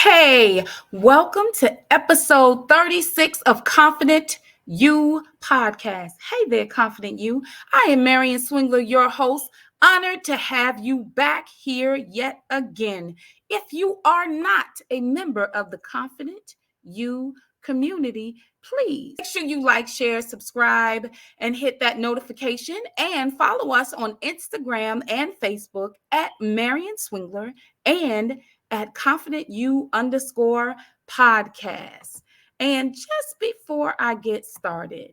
Hey, welcome to episode 36 of Confident You podcast. Hey there, Confident You. I am Marion Swingler, your host. Honored to have you back here yet again. If you are not a member of the Confident You community, please make sure you like, share, subscribe, and hit that notification and follow us on Instagram and Facebook at Marion Swingler and at Confident You _ podcast. And just before I get started,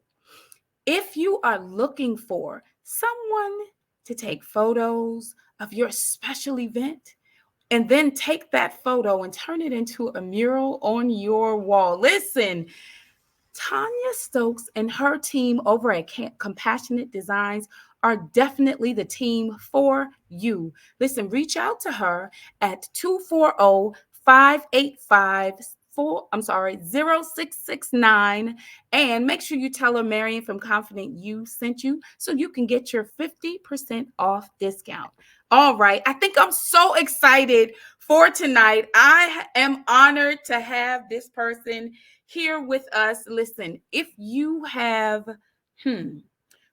if you are looking for someone to take photos of your special event and then take that photo and turn it into a mural on your wall, listen, Tanya Stokes and her team over at Compassionate Designs are definitely the team for you. Listen, reach out to her at 240-585-0669 and make sure you tell her Marion from Confident You sent you so you can get your 50% off discount. All right, I think I'm so excited for tonight. I am honored to have this person here with us. Listen, if you have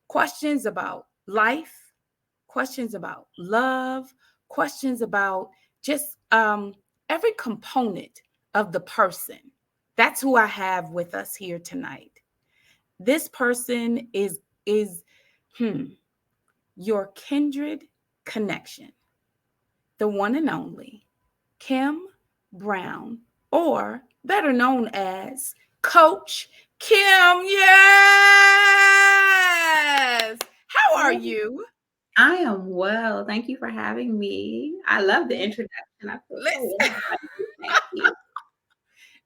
questions about life, questions about love, questions about just every component of the person, that's who I have with us here tonight. This person is your kindred connection, the one and only Kim Browne, or better known as Coach Kim. Yes. How are you? I am well. Thank you for having me. I love the introduction. I feel so warm. Thank you.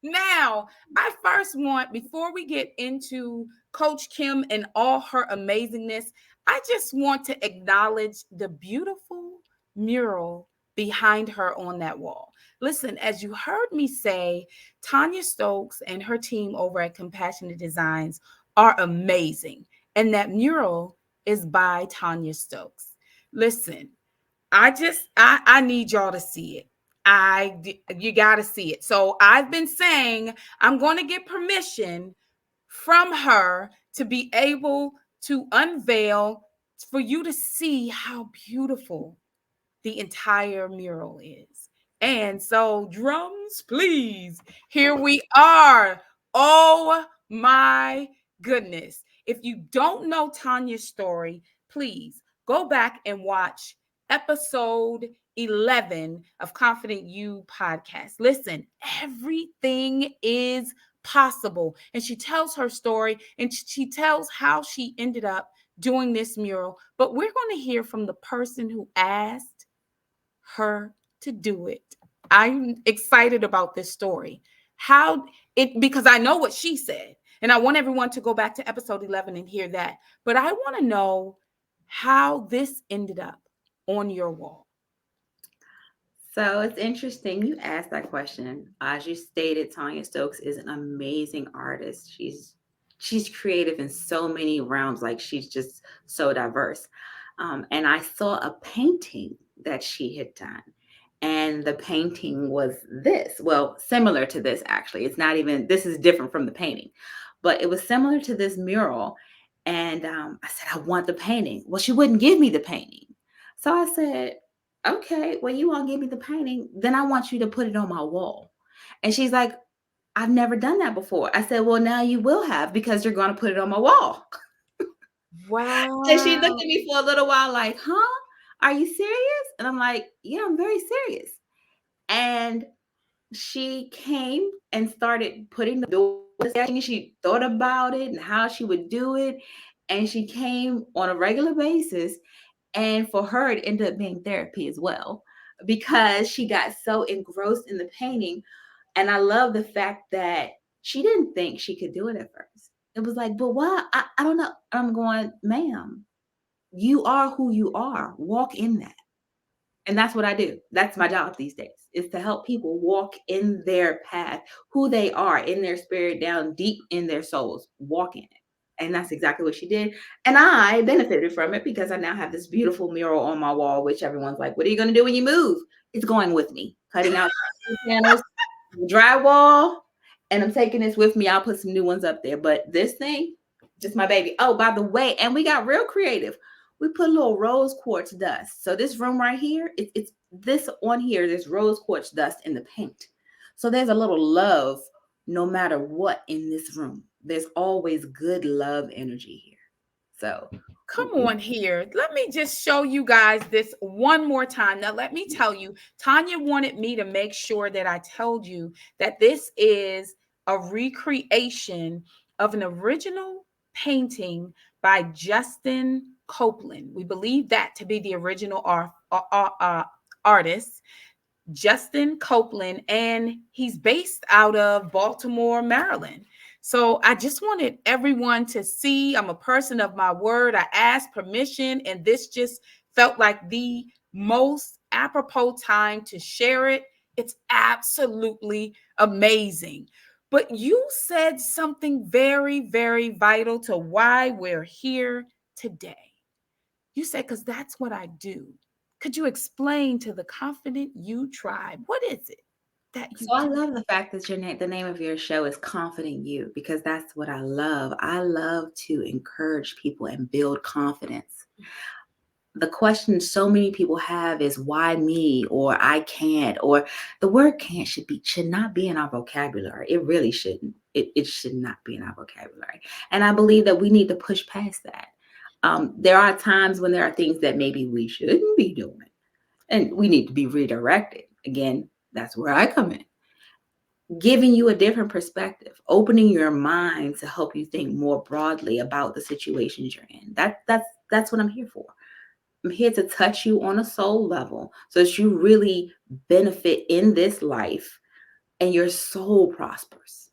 Now, I first want, before we get into Coach Kim and all her amazingness, I just want to acknowledge the beautiful mural behind her on that wall. Listen, as you heard me say, Tanya Stokes and her team over at Compassionate Designs are amazing. And that mural is by Tanya Stokes. Listen, I need y'all to see it. You got to see it. So I've been saying I'm going to get permission from her to be able to unveil for you to see how beautiful the entire mural is. And so drums, please. Here we are. Oh my goodness. If you don't know Tanya's story, please go back and watch episode 11 of Confident You podcast. Listen, everything is possible. And she tells her story and she tells how she ended up doing this mural. But we're going to hear from the person who asked her to do it. I'm excited about this story. Because I know what she said. And I want everyone to go back to episode 11 and hear that. But I want to know how this ended up on your wall. So it's interesting you asked that question. As you stated, Tanya Stokes is an amazing artist. She's creative in so many realms. Like, she's just so diverse. And I saw a painting that she had done. And the painting was this. Well, similar to this, actually. This is different from the painting. But it was similar to this mural. And I said, I want the painting. Well, she wouldn't give me the painting. So I said, okay, well, you won't give me the painting. Then I want you to put it on my wall. And she's like, I've never done that before. I said, well, now you will have, because you're going to put it on my wall. Wow. And she looked at me for a little while like, huh? Are you serious? And I'm like, yeah, I'm very serious. And she came and started putting the doors. She thought about it and how she would do it. And she came on a regular basis. And for her, it ended up being therapy as well, because she got so engrossed in the painting. And I love the fact that she didn't think she could do it at first. It was like, but why? I don't know. I'm going, ma'am, you are who you are. Walk in that. And that's what I do. That's my job these days, is to help people walk in their path, who they are, in their spirit, down deep in their souls, walk in it. And that's exactly what she did. And I benefited from it, because I now have this beautiful mural on my wall, which everyone's like, what are you going to do when you move? It's going with me, cutting out channels, drywall, and I'm taking this with me. I'll put some new ones up there. But this thing, just my baby. Oh, by the way, and we got real creative. We put a little rose quartz dust. So this room right here, it's this on here, there's rose quartz dust in the paint. So there's a little love no matter what in this room. There's always good love energy here. So Come on here. Let me just show you guys this one more time. Now, let me tell you, Tanya wanted me to make sure that I told you that this is a recreation of an original painting by Justin Copeland. We believe that to be the original artist. Justin Copeland, and he's based out of Baltimore, Maryland. So I just wanted everyone to see I'm a person of my word. I asked permission, and this just felt like the most apropos time to share it. It's absolutely amazing. But you said something very, very vital to why we're here today. You said, because that's what I do. Could you explain to the Confident You tribe, what is it that you So I do? love the fact that the name of your show is Confident You, because that's what I love. I love to encourage people and build confidence. The question so many people have is why me, or I can't, or the word can't should not be in our vocabulary. It really shouldn't. It should not be in our vocabulary. And I believe that we need to push past that. There are times when there are things that maybe we shouldn't be doing, and we need to be redirected. Again, that's where I come in, giving you a different perspective, opening your mind to help you think more broadly about the situations you're in. That's what I'm here for. I'm here to touch you on a soul level so that you really benefit in this life and your soul prospers.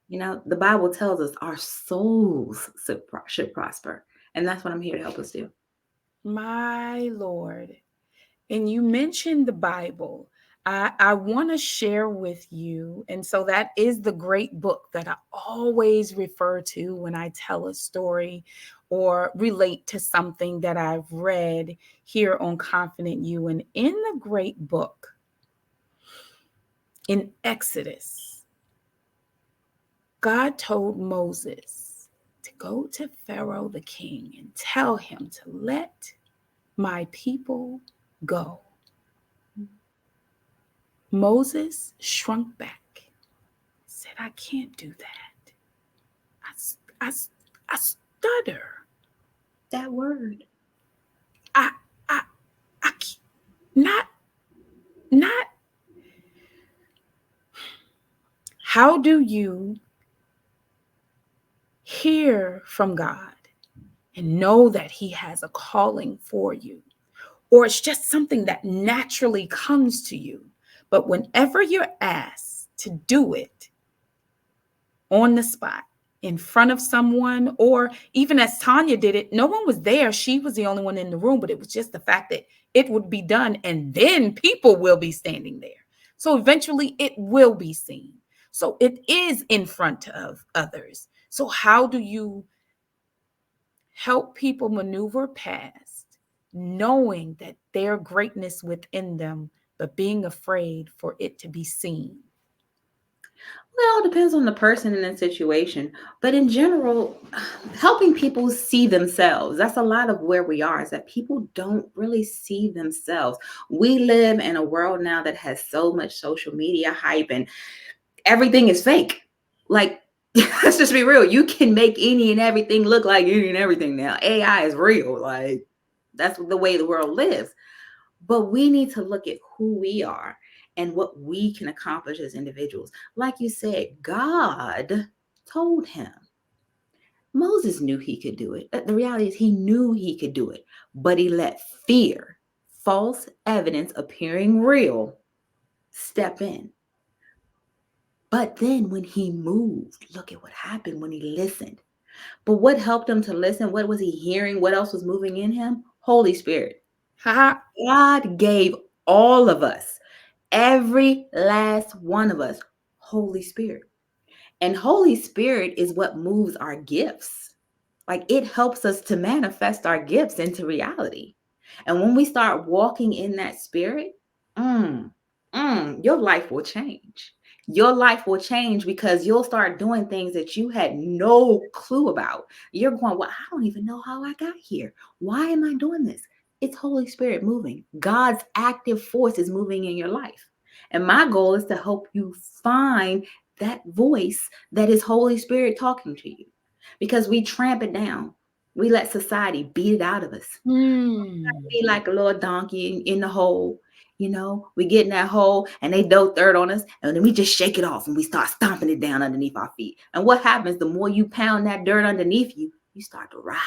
You know, the Bible tells us our souls should prosper. And that's what I'm here to help us do. My Lord. And you mentioned the Bible. I want to share with you. And so that is the great book that I always refer to when I tell a story or relate to something that I've read here on Confident You. And in the great book, in Exodus, God told Moses to go to Pharaoh the king and tell him to let my people go. Moses shrunk back, said, I can't do that. I, I, I stutter. That word. I, I, I, not, not. How do you hear from God and know that He has a calling for you? Or it's just something that naturally comes to you. But whenever you're asked to do it on the spot, in front of someone, or even as Tanya did it, no one was there. She was the only one in the room, but it was just the fact that it would be done and then people will be standing there. So eventually it will be seen. So it is in front of others. So how do you help people maneuver past knowing that their greatness within them, but being afraid for it to be seen? Well, it depends on the person and the situation. But in general, helping people see themselves. That's a lot of where we are, is that people don't really see themselves. We live in a world now that has so much social media hype and everything is fake. Like, let's just be real. You can make any and everything look like any and everything now. AI is real. Like, that's the way the world lives. But we need to look at who we are and what we can accomplish as individuals. Like you said, God told him. Moses knew he could do it. The reality is he knew he could do it, but he let fear, false evidence appearing real, step in. But then when he moved, look at what happened when he listened. But what helped him to listen? What was he hearing? What else was moving in him? Holy Spirit. God gave all of us, every last one of us, Holy Spirit. And Holy Spirit is what moves our gifts. Like, it helps us to manifest our gifts into reality. And when we start walking in that spirit, your life will change. Your life will change because you'll start doing things that you had no clue about. You're going, well, I don't even know how I got here. Why am I doing this? It's Holy Spirit moving. God's active force is moving in your life. And my goal is to help you find that voice that is Holy Spirit talking to you, because we tramp it down. We let society beat it out of us. Be like a little donkey in the hole. We get in that hole and they throw dirt on us, and then we just shake it off and we start stomping it down underneath our feet. And what happens? The more you pound that dirt underneath you, you start to rise.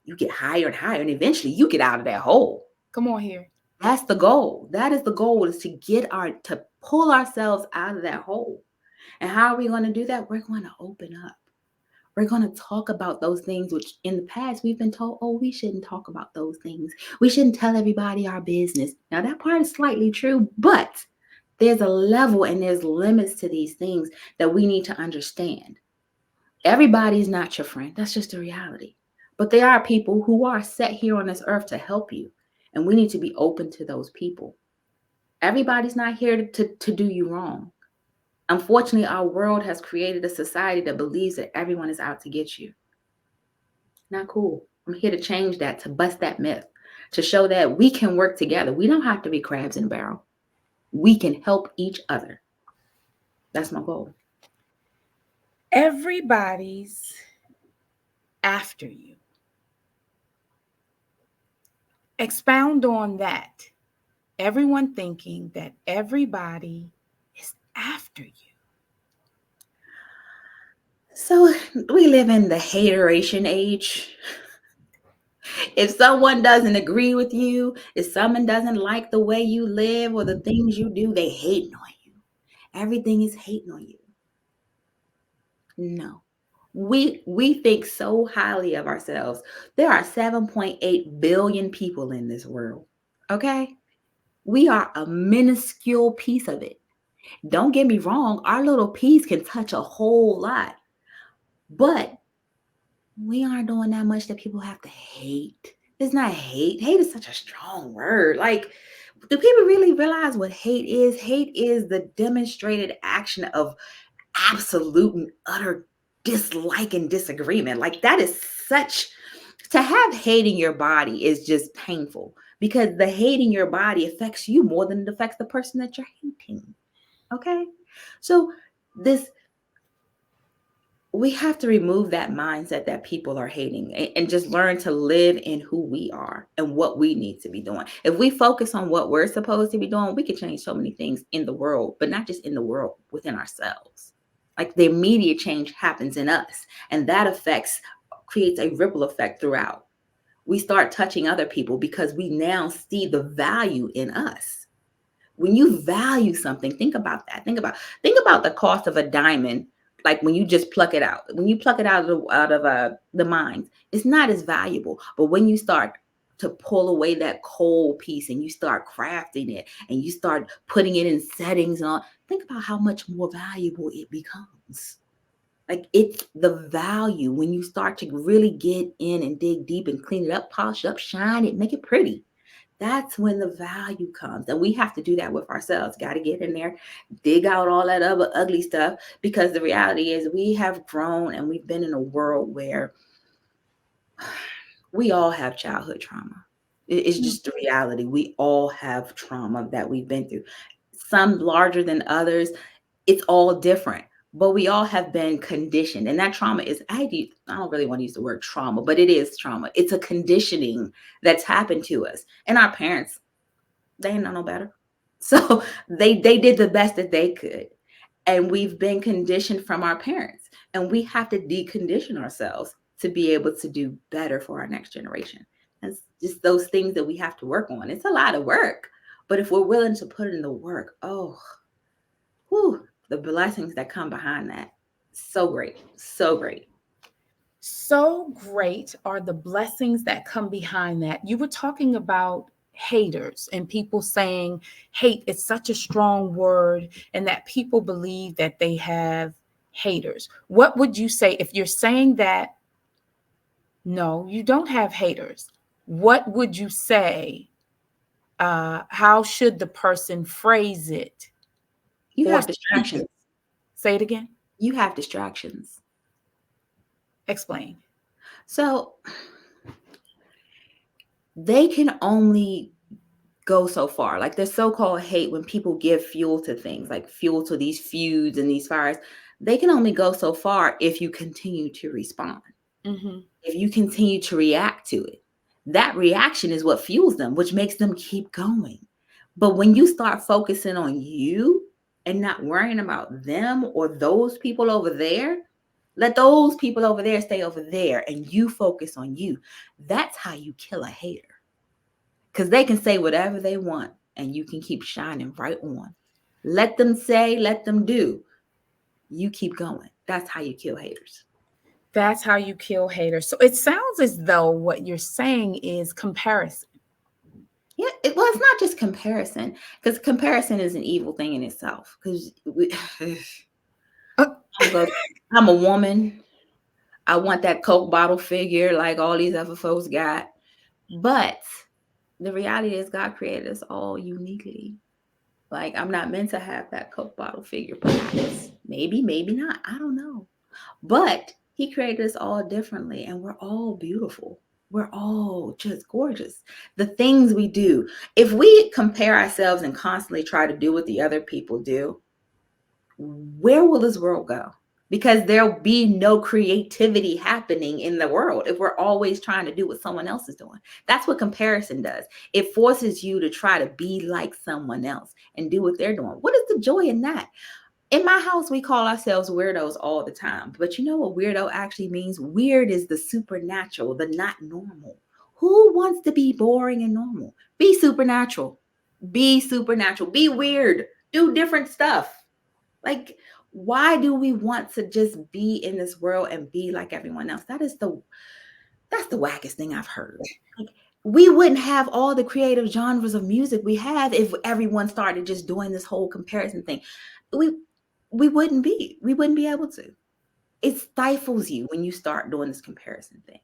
You get higher and higher, and eventually you get out of that hole. Come on here. That's the goal. That is the goal, is to pull ourselves out of that hole. And how are we going to do that? We're going to open up. We're going to talk about those things which in the past we've been told, oh, we shouldn't talk about those things. We shouldn't tell everybody our business. Now, that part is slightly true, but there's a level and there's limits to these things that we need to understand. Everybody's not your friend. That's just the reality. But there are people who are set here on this earth to help you, and we need to be open to those people. Everybody's not here to do you wrong. Unfortunately, our world has created a society that believes that everyone is out to get you. Not cool. I'm here to change that, to bust that myth, to show that we can work together. We don't have to be crabs in a barrel. We can help each other. That's my goal. Everybody's after you. Expound on that. Everyone thinking that everybody is after you. So we live in the hateration age. If someone doesn't agree with you, if someone doesn't like the way you live or the things you do, they hating on you. Everything is hating on you. No. We think so highly of ourselves. There are 7.8 billion people in this world. Okay? We are a minuscule piece of it. Don't get me wrong, our little piece can touch a whole lot. But we aren't doing that much that people have to hate. It's not hate. Hate is such a strong word. Like, do people really realize what hate is? Hate is the demonstrated action of absolute and utter dislike and disagreement. Like, that is such, to have hate in your body is just painful, because the hate in your body affects you more than it affects the person that you're hating. Okay? So we have to remove that mindset that people are hating, and just learn to live in who we are and what we need to be doing. If we focus on what we're supposed to be doing, we can change so many things in the world, but not just in the world, within ourselves. Like, the immediate change happens in us, and that creates a ripple effect throughout. We start touching other people because we now see the value in us. When you value something, think about that. Think about the cost of a diamond. Like, when you just pluck it out, when you pluck it out of the mines, it's not as valuable. But when you start to pull away that cold piece and you start crafting it and you start putting it in settings and all, think about how much more valuable it becomes. Like, it's the value when you start to really get in and dig deep and clean it up, polish it up, shine it, make it pretty. That's when the value comes. And we have to do that with ourselves. Got to get in there, dig out all that other ugly stuff, because the reality is we have grown and we've been in a world where we all have childhood trauma. It's just the reality. We all have trauma that we've been through. Some larger than others. It's all different. But we all have been conditioned. And that trauma is, I don't really want to use the word trauma, but it is trauma. It's a conditioning that's happened to us. And our parents, they ain't know no better. So they did the best that they could. And we've been conditioned from our parents. And we have to decondition ourselves to be able to do better for our next generation. It's just those things that we have to work on. It's a lot of work. But if we're willing to put in the work, the blessings that come behind that. So great. So great. So great are the blessings that come behind that. You were talking about haters and people saying hate is such a strong word, and that people believe that they have haters. What would you say if you're saying that? No, you don't have haters. What would you say? How should the person phrase it? You or have speak distractions. it. Say it again. You have distractions. Explain. So they can only go so far. Like there's so-called hate when people give fuel to things, like fuel to these feuds and these fires. They can only go so far if you continue to respond, Mm-hmm. if you continue to react to it. That reaction is what fuels them, which makes them keep going. But when you start focusing on you and not worrying about them or those people over there, let those people over there stay over there and you focus on you. That's how you kill a hater. Because they can say whatever they want and you can keep shining right on. Let them say, let them do. You keep going. That's how you kill haters. That's how you kill haters. So it sounds as though what you're saying is comparison. Yeah, well, it's not just comparison, because comparison is an evil thing in itself. Because Uh, I'm a woman. I want that Coke bottle figure like all these other folks got. But the reality is, God created us all uniquely. Like, I'm not meant to have that Coke bottle figure, perhaps. Maybe, maybe not. I don't know. But He created us all differently, and we're all beautiful. We're all just gorgeous. The things we do, if we compare ourselves and constantly try to do what the other people do, where will this world go? Because there'll be no creativity happening in the world if we're always trying to do what someone else is doing. That's what comparison does. It forces you to try to be like someone else and do what they're doing. What is the joy in that? In my house, we call ourselves weirdos all the time. But you know what weirdo actually means? Weird is the supernatural, the not normal. Who wants to be boring and normal? Be supernatural. Be supernatural. Be weird. Do different stuff. Like, why do we want to just be in this world and be like everyone else? That's the wackest thing I've heard. Like, we wouldn't have all the creative genres of music we have if everyone started just doing this whole comparison thing. We we wouldn't be able to. It stifles you when you start doing this comparison thing.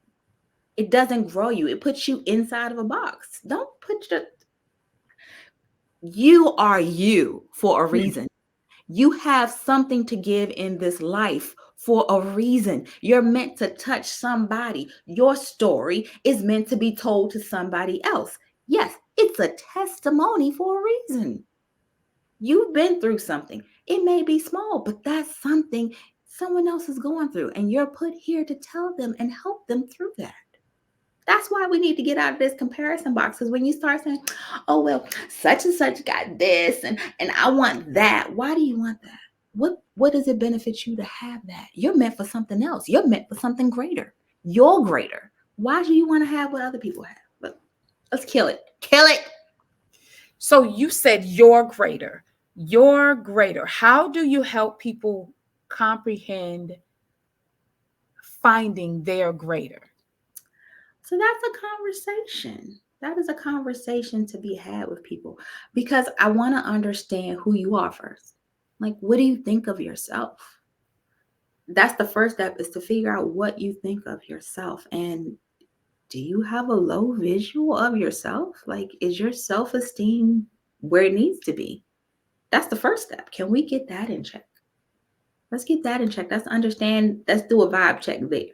It doesn't grow you. It puts you inside of a box. Don't put you are you for a hmm. reason. You have something to give in this life for a reason. You're meant to touch somebody. Your story is meant to be told to somebody else. Yes, it's a testimony for a reason. You've been through something. It may be small, but that's something someone else is going through, and you're put here to tell them and help them through that. That's why we need to get out of this comparison box. Because when you start saying, "Oh well, such and such got this, and I want that," why do you want that? What does it benefit you to have that? You're meant for something else. You're meant for something greater. You're greater. Why do you want to have what other people have? But let's kill it. Kill it. So you said you're greater. You're greater. How do you help people comprehend finding their greater? So that's a conversation. That is a conversation to be had with people, because I want to understand who you are first. Like, what do you think of yourself? That's the first step, is to figure out what you think of yourself. And do you have a low visual of yourself? Like, is your self-esteem where it needs to be? That's the first step. Can we get that in check? Let's get that in check. Let's understand. Let's do a vibe check there.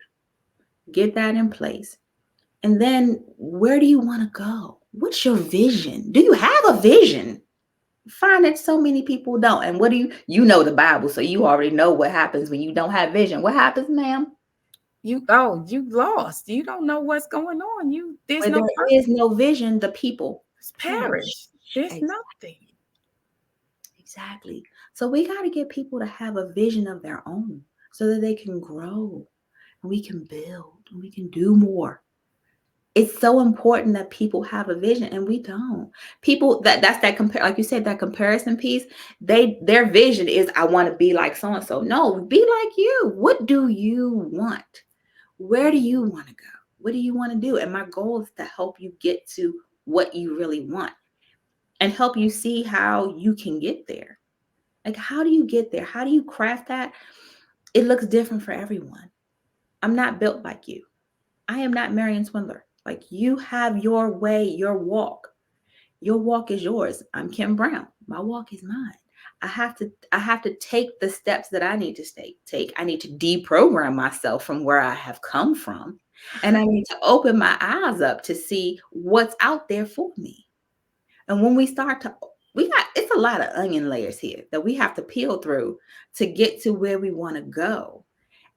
Get that in place. And then, where do you want to go? What's your vision? Do you have a vision? Find that so many people don't. And what do you know the Bible, so you already know what happens when you don't have vision. What happens, ma'am? You lost. You don't know what's going on. There's Where no there purpose. is no vision, the people perish. Perish. There's Ex- nothing. Exactly. So we got to get people to have a vision of their own so that they can grow and we can build and we can do more. It's so important that people have a vision, and we don't. People that's that compare, like you said, that comparison piece. Their vision is, I want to be like so and so. No, be like you. What do you want? Where do you want to go? What do you want to do? And my goal is to help you get to what you really want and help you see how you can get there. Like, how do you get there? How do you craft that? It looks different for everyone. I'm not built like you. I am not Marion Swindler. Like, you have your way, your walk. Your walk is yours. I'm Kim Browne. My walk is mine. I have to take the steps that I need to take. I need to deprogram myself from where I have come from. And I need to open my eyes up to see what's out there for me. And when we start to, it's a lot of onion layers here that we have to peel through to get to where we want to go.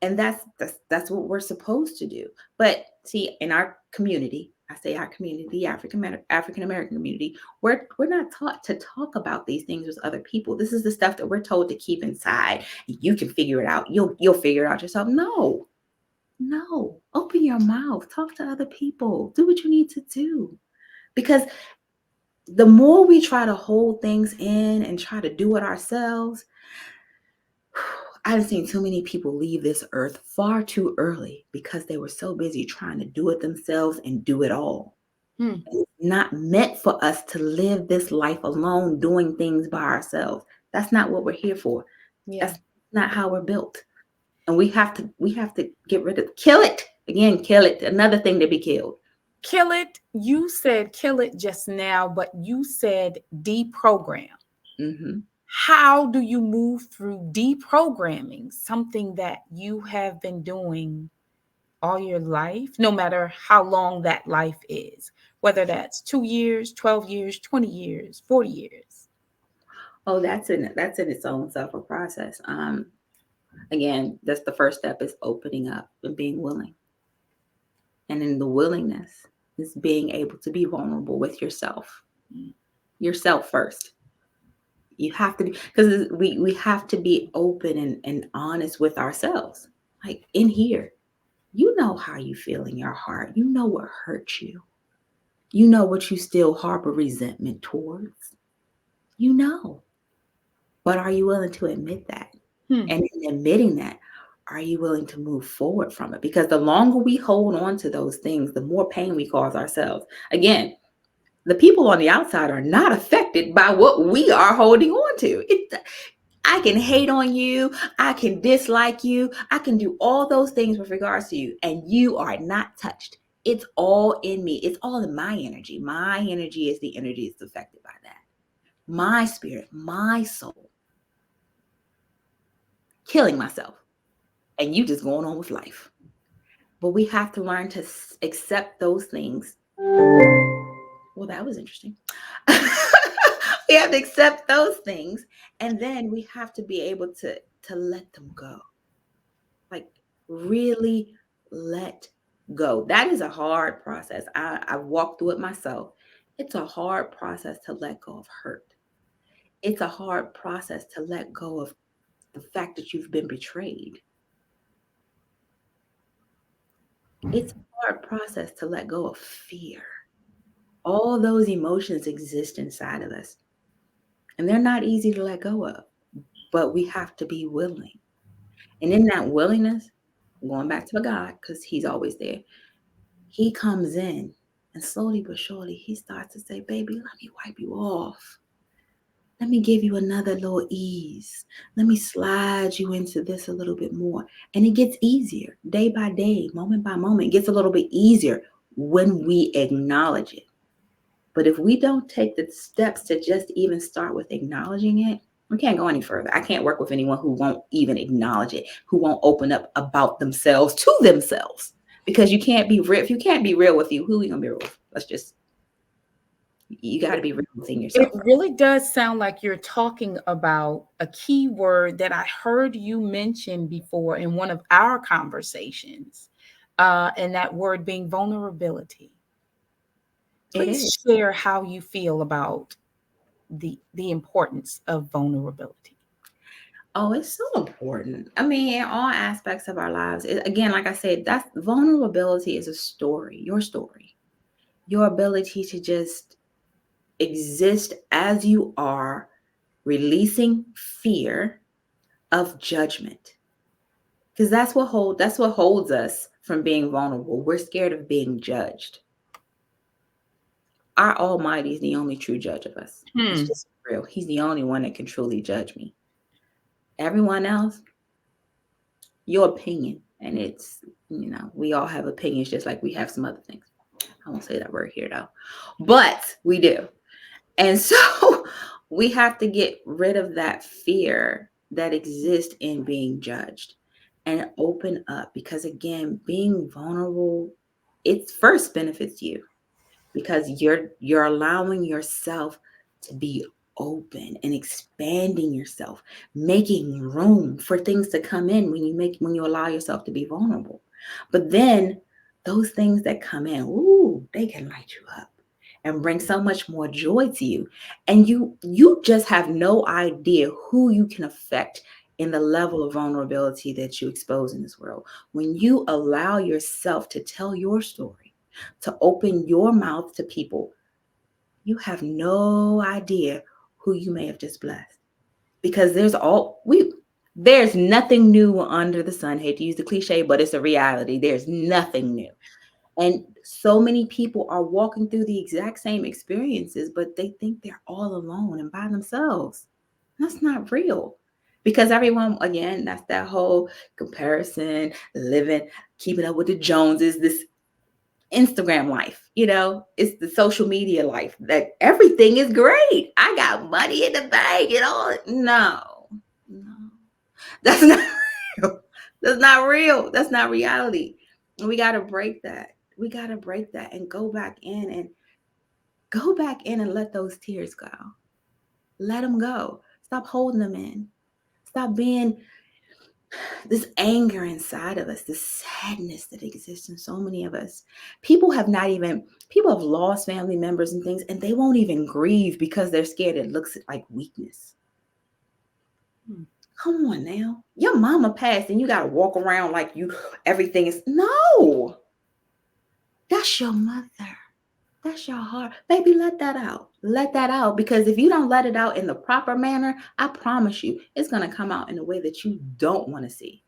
And that's what we're supposed to do. But see, in our community, I say our community, African American community, we're not taught to talk about these things with other people. This is the stuff that we're told to keep inside. You can figure it out. You'll figure it out yourself. No, open your mouth, talk to other people, do what you need to do. Because the more we try to hold things in and try to do it ourselves, I've seen too many people leave this earth far too early because they were so busy trying to do it themselves and do it all. It's not meant for us to live this life alone, doing things by ourselves. That's not what we're here for. Yeah. That's not how we're built. And we have to get rid of, kill it. Again, kill it. Another thing to be killed. Kill it. You said kill it just now, but you said deprogram. Mm-hmm. How do you move through deprogramming something that you have been doing all your life, no matter how long that life is, whether that's 2 years, 12 years, 20 years, 40 years? Oh, that's in its own suffer process. Again, that's the first step, is opening up and being willing. And in the willingness is being able to be vulnerable with yourself. Yourself first. You have to be, because we have to be open and honest with ourselves. Like in here, you know how you feel in your heart. You know what hurts you. You know what you still harbor resentment towards. You know. But are you willing to admit that? And in admitting that, are you willing to move forward from it? Because the longer we hold on to those things, the more pain we cause ourselves. Again, the people on the outside are not affected by what we are holding on to. I can hate on you. I can dislike you. I can do all those things with regards to you, and you are not touched. It's all in me. It's all in my energy. My energy is the energy that's affected by that. My spirit, my soul. Killing myself. And you just going on with life. But we have to learn to accept those things. Well, that was interesting. We have to accept those things, and then we have to be able to let them go. Like really let go. That is a hard process. I walked through it myself. It's a hard process to let go of hurt. It's a hard process to let go of the fact that you've been betrayed. It's a hard process to let go of fear. All those emotions exist inside of us, and they're not easy to let go of, but we have to be willing. And in that willingness, going back to God, because He's always there, He comes in, and slowly but surely, He starts to say, baby, let me wipe you off. Let me give you another little ease. Let me slide you into this a little bit more. And it gets easier day by day, moment by moment. It gets a little bit easier when we acknowledge it. But if we don't take the steps to just even start with acknowledging it, we can't go any further. I can't work with anyone who won't even acknowledge it, who won't open up about themselves to themselves. Because you can't be real. If you can't be real with you, who are you going to be real with? You got to be real within yourself. It really does sound like you're talking about a key word that I heard you mention before in one of our conversations, and that word being vulnerability. Please share how you feel about the importance of vulnerability. Oh, it's so important. I mean, in all aspects of our lives. Again, like I said, that's vulnerability is a story, your ability to just exist as you are, releasing fear of judgment. Because that's what holds us from being vulnerable. We're scared of being judged. Our Almighty is the only true judge of us. It's just real. He's the only one that can truly judge me. Everyone else, your opinion, and it's, we all have opinions just like we have some other things. I won't say that word here though, but we do. And so We have to get rid of that fear that exists in being judged and open up, because again, being vulnerable, it first benefits you, because you're allowing yourself to be open and expanding yourself, making room for things to come in when you allow yourself to be vulnerable. But then those things that come in, ooh, they can light you up and bring so much more joy to you. And you just have no idea who you can affect in the level of vulnerability that you expose in this world. When you allow yourself to tell your story, to open your mouth to people, you have no idea who you may have just blessed. Because there's nothing new under the sun. Hate to use the cliche, but it's a reality. There's nothing new. And so many people are walking through the exact same experiences, but they think they're all alone and by themselves. That's not real. Because everyone, again, that's that whole comparison, living, keeping up with the Joneses, this Instagram life, it's the social media life that everything is great. I got money in the bank and all. No, that's not real. That's not real. That's not reality. And we got to break that. We got to break that and go back in and let those tears go. Let them go. Stop holding them in. Stop being this anger inside of us, this sadness that exists in so many of us. People have lost family members and things, and they won't even grieve because they're scared it looks like weakness. Come on now. Your mama passed and you got to walk around like everything is. No, that's your mother. That's your heart. Baby, let that out. Let that out. Because if you don't let it out in the proper manner, I promise you, it's going to come out in a way that you don't want to see.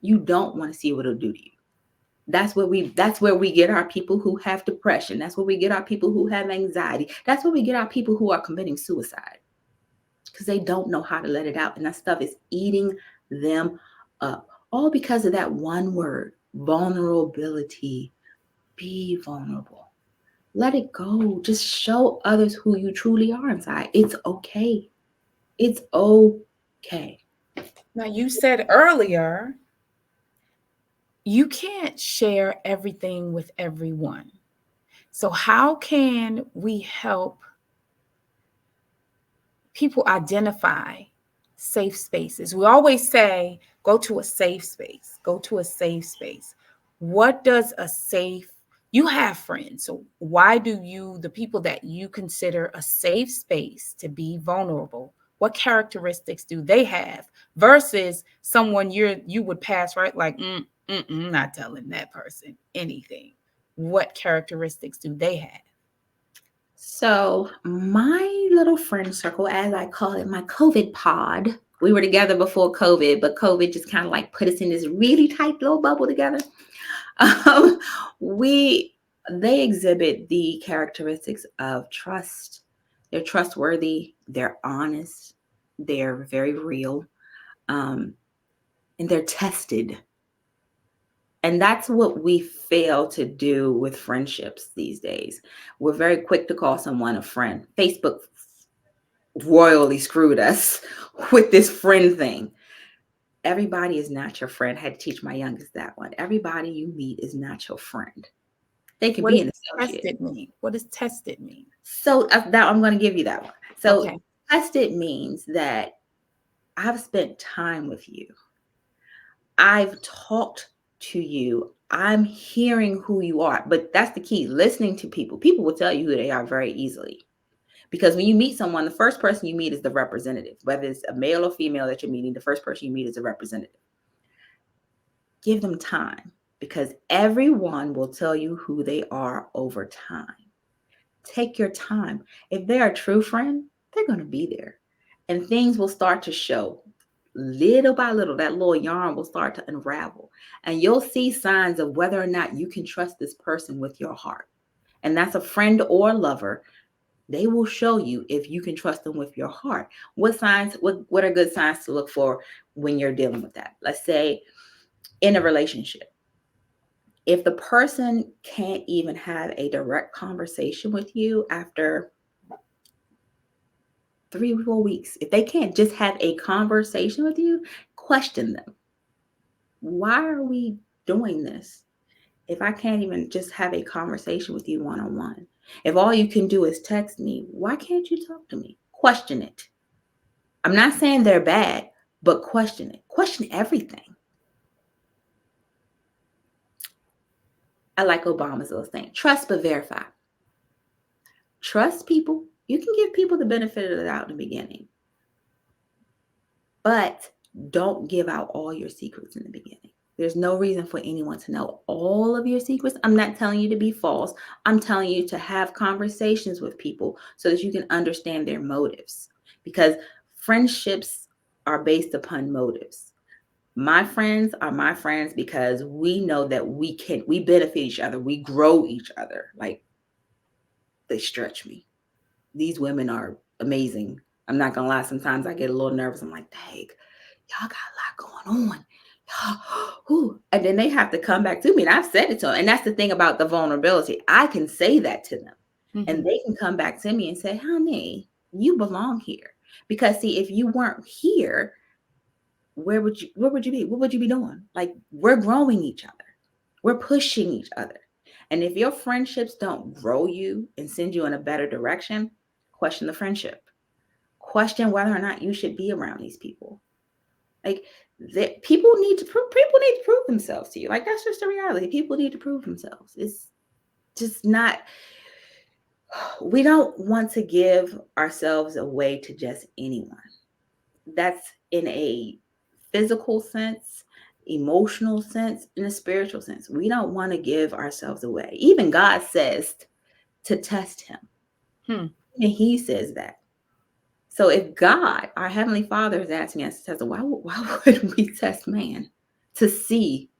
You don't want to see what it'll do to you. That's where we get our people who have depression. That's where we get our people who have anxiety. That's where we get our people who are committing suicide. Because they don't know how to let it out. And that stuff is eating them up. All because of that one word, vulnerability. Be vulnerable. Let it go. Just show others who you truly are inside. It's okay. It's okay. Now, you said earlier, you can't share everything with everyone. So, how can we help people identify safe spaces? We always say, go to a safe space, go to a safe space. What does a safe, you have friends, so why do the people that you consider a safe space to be vulnerable, what characteristics do they have versus someone you would pass right like, not telling that person anything? What characteristics do they have? So, my little friend circle, as I call it, my COVID pod, we were together before COVID, but COVID just kind of like put us in this really tight little bubble together. Um, we They exhibit the characteristics of trust. They're trustworthy, they're honest, they're very real, um, and they're tested. And that's what we fail to do with friendships these days. We're very quick to call someone a friend. Facebook royally screwed us with this friend thing. Everybody is not your friend. I had to teach my youngest that one. Everybody you meet is not your friend. They could What be does an associate. tested mean? What does tested mean? So that I'm going to give you that one. So Okay. tested means that I've spent time with you. I've talked to you. I'm hearing who you are. But that's the key, listening to people. People will tell you who they are very easily. Because when you meet someone, the first person you meet is the representative. Whether it's a male or female that you're meeting, the first person you meet is a representative. Give them time, because everyone will tell you who they are over time. Take your time. If they're a true friend, they're going to be there. And things will start to show. Little by little, that little yarn will start to unravel. And you'll see signs of whether or not you can trust this person with your heart. And that's a friend or a lover. They will show you if you can trust them with your heart. What are good signs to look for when you're dealing with that? Let's say in a relationship, if the person can't even have a direct conversation with you after 3 or 4 weeks. If they can't just have a conversation with you, question them. Why are we doing this? If I can't even just have a conversation with you one-on-one, if all you can do is text me, why can't you talk to me? Question it. I'm not saying they're bad, but question it. Question everything. I like Obama's little thing. Trust but verify. Trust people. You can give people the benefit of the doubt in the beginning, but don't give out all your secrets in the beginning. There's no reason for anyone to know all of your secrets. I'm not telling you to be false. I'm telling you to have conversations with people so that you can understand their motives, because friendships are based upon motives. My friends are my friends because we know that we benefit each other. We grow each other. Like, they stretch me. These women are amazing. I'm not gonna lie. Sometimes I get a little nervous. I'm like, dang, y'all got a lot going on. And then they have to come back to me. And I've said it to them. And that's the thing about the vulnerability. I can say that to them. And they can come back to me and say, honey, you belong here. Because see, if you weren't here, where would you be? What would you be doing? Like, we're growing each other. We're pushing each other. And if your friendships don't grow you and send you in a better direction, question the friendship. Question whether or not you should be around these people. Like, people need to prove themselves to you. Like, that's just the reality. People need to prove themselves. It's just not. We don't want to give ourselves away to just anyone. That's in a physical sense, emotional sense, in a spiritual sense. We don't want to give ourselves away. Even God says to test him. And he says that. So if God, our Heavenly Father, is asking us to test, why wouldn't we test man to see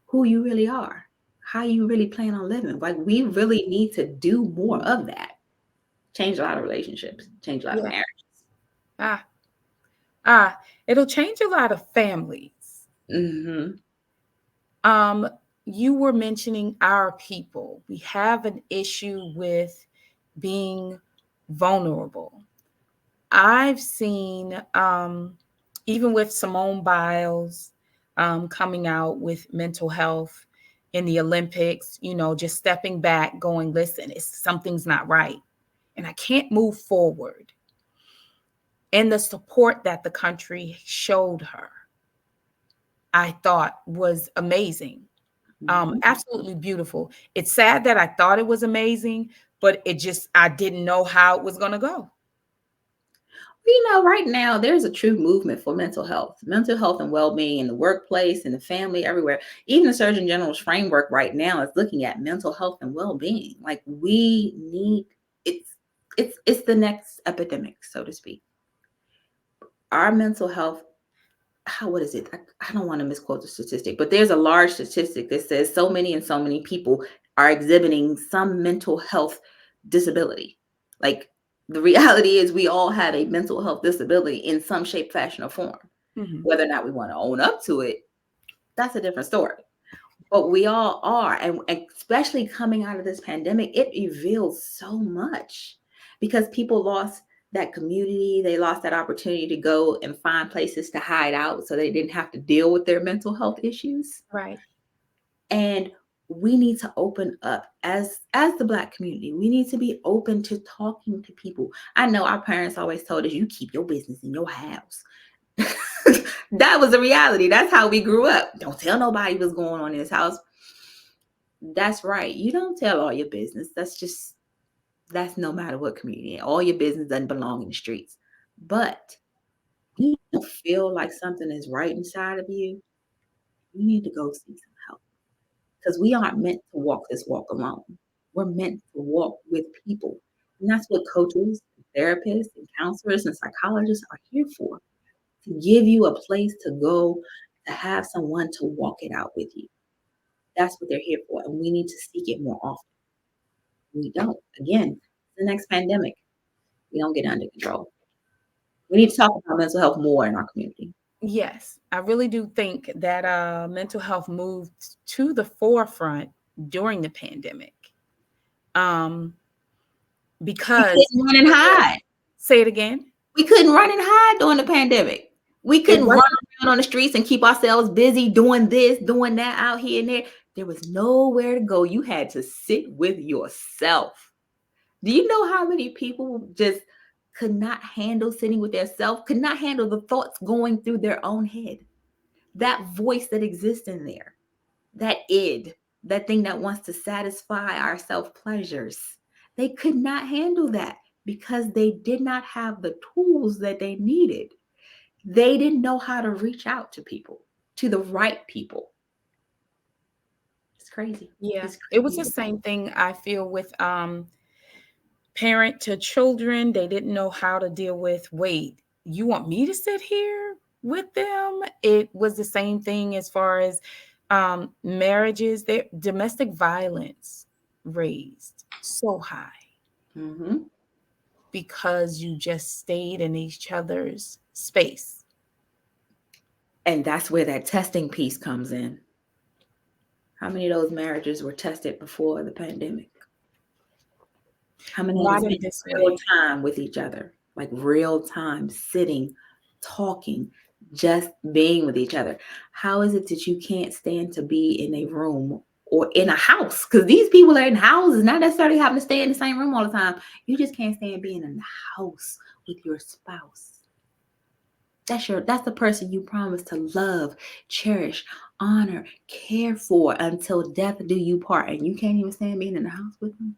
who you really are, how you really plan on living? Like, we really need to do more of that. Change a lot of relationships, change a lot of marriages. It'll change a lot of families. You were mentioning our people. We have an issue with being vulnerable. I've seen, even with Simone Biles coming out with mental health in the Olympics, just stepping back, going, listen, something's not right. And I can't move forward. And the support that the country showed her, I thought was amazing. Absolutely beautiful. It's sad that I thought it was amazing, but I didn't know how it was going to go. Right now, there's a true movement for mental health and well-being in the workplace, in the family, everywhere. Even the Surgeon General's framework right now is looking at mental health and well-being. Like, we need, it's the next epidemic, so to speak. Our mental health, what is it? I don't want to misquote the statistic, but there's a large statistic that says so many people are exhibiting some mental health disability. Like, the reality is we all have a mental health disability in some shape, fashion, or form. Whether or not we want to own up to it, that's a different story. But we all are. And especially coming out of this pandemic, it reveals so much, because people lost that community. They lost that opportunity to go and find places to hide out so they didn't have to deal with their mental health issues. Right. And we need to open up as the Black community. We need to be open to talking to people. I know our parents always told us, you keep your business in your house. That was the reality. That's how we grew up. Don't tell nobody what's going on in this house. That's right. You don't tell all your business. That's no matter what community. All your business doesn't belong in the streets. But you don't feel like something is right inside of you, you need to go see some help. Because we aren't meant to walk this walk alone. We're meant to walk with people. And that's what coaches, therapists, and counselors and psychologists are here for. To give you a place to go, to have someone to walk it out with you. That's what they're here for. And we need to seek it more often. We don't. Again, the next pandemic, we don't get under control. We need to talk about mental health more in our community. Yes, I really do think that mental health moved to the forefront during the pandemic. Because run and hide. Say it again. We couldn't run and hide during the pandemic. We It couldn't run wasn't. around on the streets and keep ourselves busy doing this, doing that out here and there. There was nowhere to go. You had to sit with yourself. Do you know how many people just could not handle sitting with their self, could not handle the thoughts going through their own head? That voice that exists in there, that id, that thing that wants to satisfy our self pleasures. They could not handle that because they did not have the tools that they needed. They didn't know how to reach out to people, to the right people. It's crazy. Yeah, It's it was the crazy. same thing I feel with parent to children. They didn't know how to deal with, wait, you want me to sit here with them? It was the same thing as far as marriages. Their domestic violence raised so high Mm-hmm. because you just stayed in each other's space. And that's where that testing piece comes in. How many of those marriages were tested before the pandemic? How many of them Not in spent this real way. time with each other? Like real time, sitting, talking, just being with each other. How is it that you can't stand to be in a room or in a house? Because these people are in houses, not necessarily having to stay in the same room all the time. You just can't stand being in the house with your spouse. That's the person you promise to love, cherish, honor, care for until death do you part, and you can't even stand being in the house with them.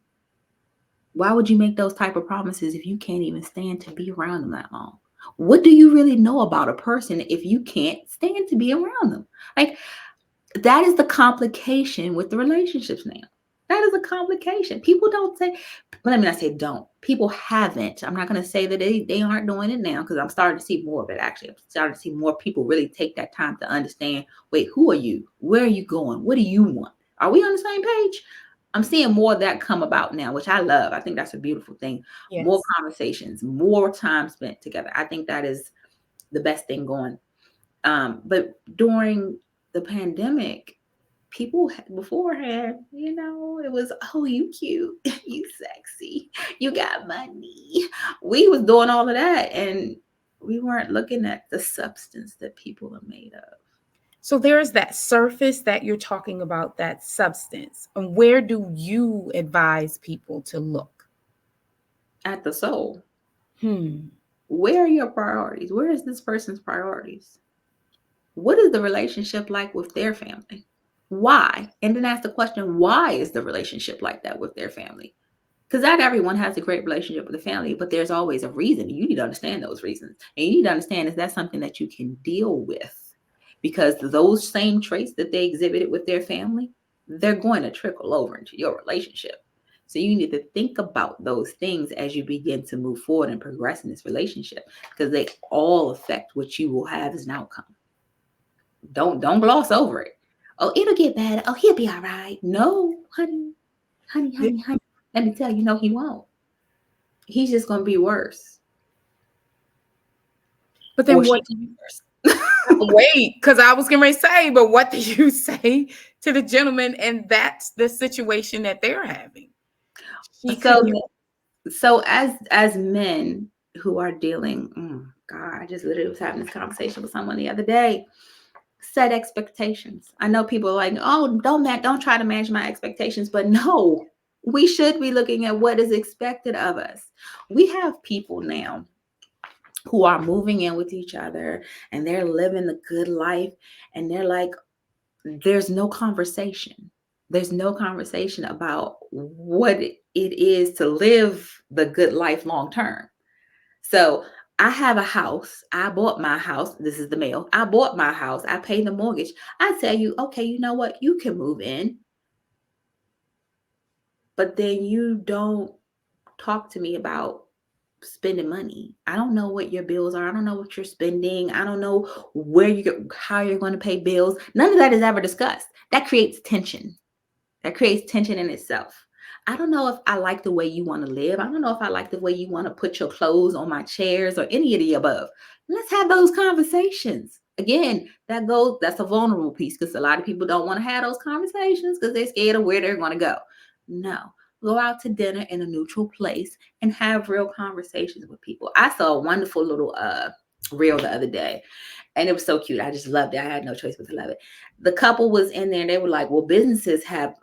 Why would you make those type of promises if you can't even stand to be around them that long? What do you really know about a person if you can't stand to be around them? Like, that is the complication with the relationships now. That is a complication. People don't say, well, let me not say don't. People haven't. I'm not going to say that they aren't doing it now because I'm starting to see more of it actually. I'm starting to see more people really take that time to understand, wait, who are you? Where are you going? What do you want? Are we on the same page? I'm seeing more of that come about now, which I love. I think that's a beautiful thing. More Yes. conversations, more time spent together. I think that is the best thing going. But during the pandemic, people beforehand, it was, oh, you cute, you sexy, you got money. We was doing all of that, and we weren't looking at the substance that people are made of. So there's that surface that you're talking about, that substance. And where do you advise people to look? At the soul, Hmm. where are your priorities? Where is this person's priorities? What is the relationship like with their family? Why? And then ask the question, why is the relationship like that with their family? Because not everyone has a great relationship with the family, but there's always a reason. You need to understand those reasons. And you need to understand, is that something that you can deal with? Because those same traits that they exhibited with their family, they're going to trickle over into your relationship. So you need to think about those things as you begin to move forward and progress in this relationship, because they all affect what you will have as an outcome. Don't gloss over it. Oh, it'll get better. Oh, he'll be all right. No, honey, honey, Th- honey, honey. Let me tell you, no, he won't. He's just going to be worse. But Or then she what do you wait? Because I was going to say, but what do you say to the gentleman? And that's the situation that they're having. She so couldn't. so as men who are dealing, God, I just literally was having this conversation with someone the other day. Set expectations. I know people are like, oh, don't try to manage my expectations, but no, we should be looking at what is expected of us. We have people now who are moving in with each other and they're living the good life, and they're like, there's no conversation. There's no conversation about what it is to live the good life long term. So I have a house. I bought my house. This is the male. I bought my house. I paid the mortgage. I tell you, okay, you know what? You can move in, but then you don't talk to me about spending money. I don't know what your bills are. I don't know what you're spending. I don't know how you're going to pay bills. None of that is ever discussed. That creates tension. That creates tension in itself. I don't know if I like the way you want to live. I don't know if I like the way you want to put your clothes on my chairs or any of the above. Let's have those conversations. Again, that's a vulnerable piece, because a lot of people don't want to have those conversations because they're scared of where they're going to go. No, Go out to dinner in a neutral place and have real conversations with people. I saw a wonderful little reel the other day, and it was so cute. I just loved it. I had no choice but to love it. The couple was in there and they were like, well, businesses have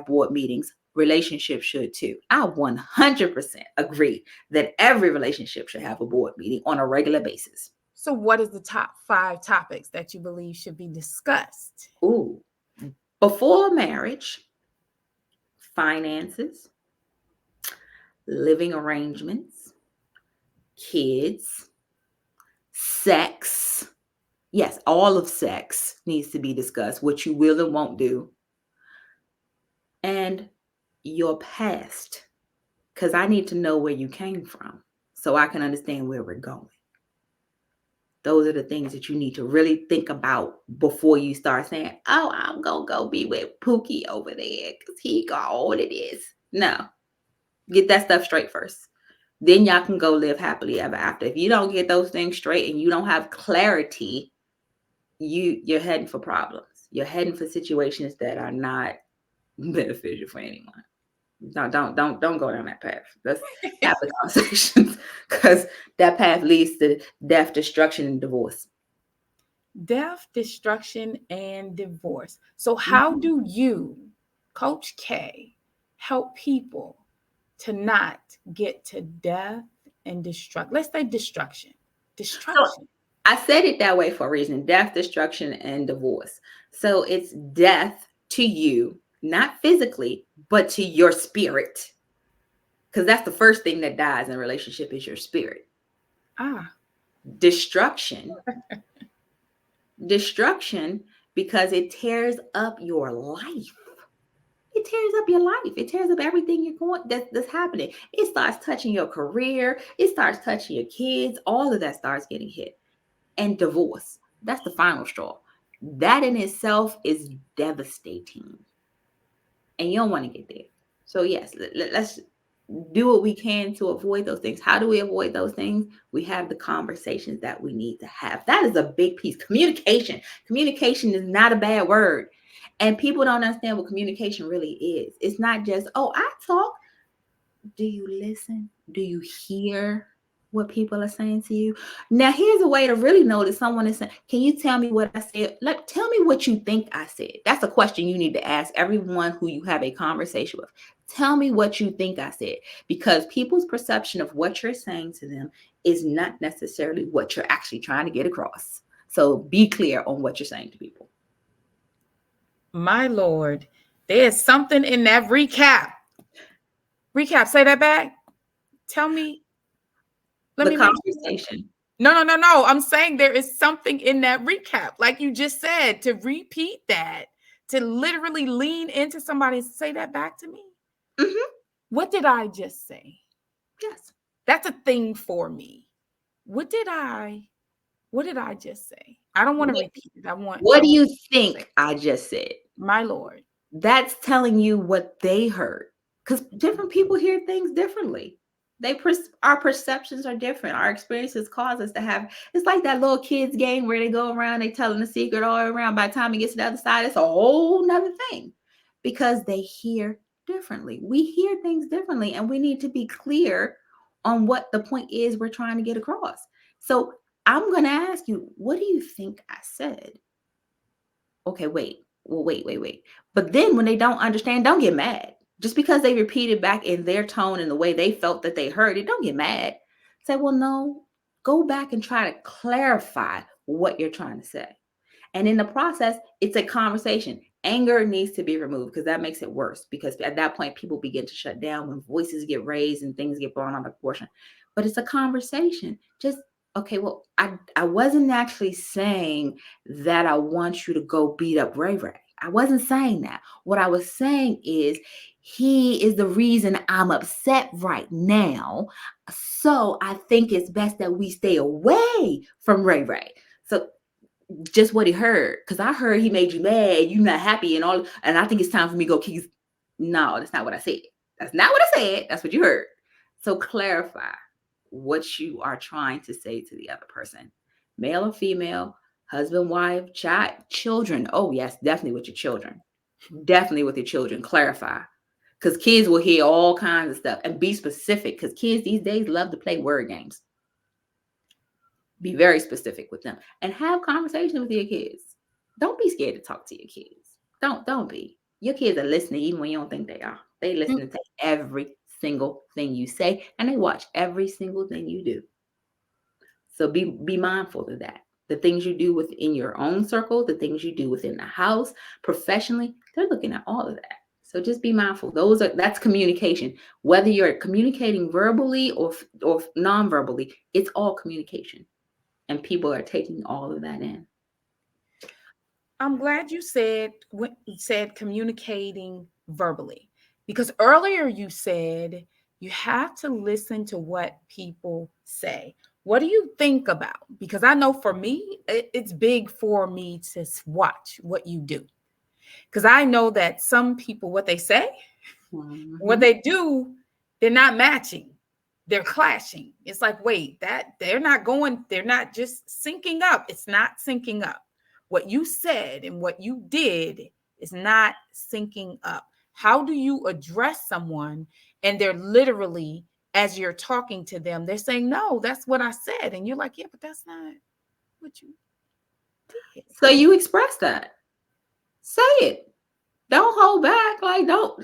board meetings. Relationships should too. I 100% agree that every relationship should have a board meeting on a regular basis. So, what is the top 5 topics that you believe should be discussed? Ooh, before marriage: finances, living arrangements, kids, sex. Yes, all of sex needs to be discussed, what you will and won't do, and your past, because I need to know where you came from so I can understand where we're going. Those are the things that you need to really think about before you start saying, oh, I'm going to go be with Pookie over there because he got all of this. No, get that stuff straight first. Then y'all can go live happily ever after. If you don't get those things straight and you don't have clarity, you're heading for problems. You're heading for situations that are not beneficial for anyone. Don't go down that path. Let's have the conversations, because that path leads to death, destruction, and divorce. Death, destruction, and divorce. So, how do you, Coach K, help people to not get to death and destruction? Let's say destruction. Destruction. So, I said it that way for a reason: death, destruction, and divorce. So it's death to you, not physically, but to your spirit. Because that's the first thing that dies in a relationship, is your spirit. Destruction. Destruction, because it tears up your life. It tears up your life. It tears up everything you're going that's happening. It starts touching your career. It starts touching your kids. All of that starts getting hit. And divorce. That's the final straw. That in itself is devastating. And you don't want to get there. So yes, let's do what we can to avoid those things. How do we avoid those things? We have the conversations that we need to have. That is a big piece. Communication. Communication is not a bad word. And people don't understand what communication really is. It's not just, oh, I talk. Do you listen? Do you hear what people are saying to you? Now, here's a way to really know that someone is saying, can you tell me what I said? Like, tell me what you think I said. That's a question you need to ask everyone who you have a conversation with. Tell me what you think I said, because people's perception of what you're saying to them is not necessarily what you're actually trying to get across. So be clear on what you're saying to people. My Lord, there's something in that recap. Recap, say that back. Tell me. Let me conversation. No. I'm saying there is something in that recap. Like you just said, to repeat that, to literally lean into somebody and say that back to me. Mm-hmm. What did I just say? Yes. That's a thing for me. What did I just say? I don't want to repeat it. What do you think I just said? My Lord. That's telling you what they heard. Because different people hear things differently. Our perceptions are different. Our experiences cause us to have, it's like that little kids game where they go around, they telling the secret all around. By the time it gets to the other side, it's a whole nother thing, because they hear differently. We hear things differently, and we need to be clear on what the point is we're trying to get across. So I'm going to ask you, what do you think I said? Okay, wait. But then when they don't understand, don't get mad. Just because they repeat it back in their tone and the way they felt that they heard it, don't get mad. Say, well, no, go back and try to clarify what you're trying to say. And in the process, it's a conversation. Anger needs to be removed, because that makes it worse, because at that point, people begin to shut down when voices get raised and things get blown out of proportion. But it's a conversation. Just, okay, well, I wasn't actually saying that I want you to go beat up Ray Ray. I wasn't saying that. What I was saying is, he is the reason I'm upset right now. So I think it's best that we stay away from Ray Ray. So just what he heard, because I heard he made you mad, you not happy and all, and I think it's time for me to go kick his. No, that's not what I said. That's not what I said. That's what you heard. So clarify what you are trying to say to the other person, male or female, husband, wife, child, children. Oh yes, definitely with your children. Definitely with your children. Clarify. because kids will hear all kinds of stuff, and be specific, because kids these days love to play word games. Be very specific with them and have conversations with your kids. Don't be scared to talk to your kids. Don't be. Your kids are listening even when you don't think they are. They listen to every single thing you say, and they watch every single thing you do. So be mindful of that. The things you do within your own circle, the things you do within the house, professionally, they're looking at all of that. So just be mindful. That's communication. Whether you're communicating verbally or non-verbally, it's all communication. And people are taking all of that in. I'm glad you said communicating verbally, because earlier you said you have to listen to what people say. What do you think about? Because I know for me, it's big for me to watch what you do. Because I know that some people, what they say, what they do, they're not matching. They're clashing. It's like, wait, that they're not just syncing up. It's not syncing up. What you said and what you did is not syncing up. How do you address someone and they're literally, as you're talking to them, they're saying, no, that's what I said. And you're like, yeah, but that's not what you did. So you express that. Say it. Don't hold back. Like, don't.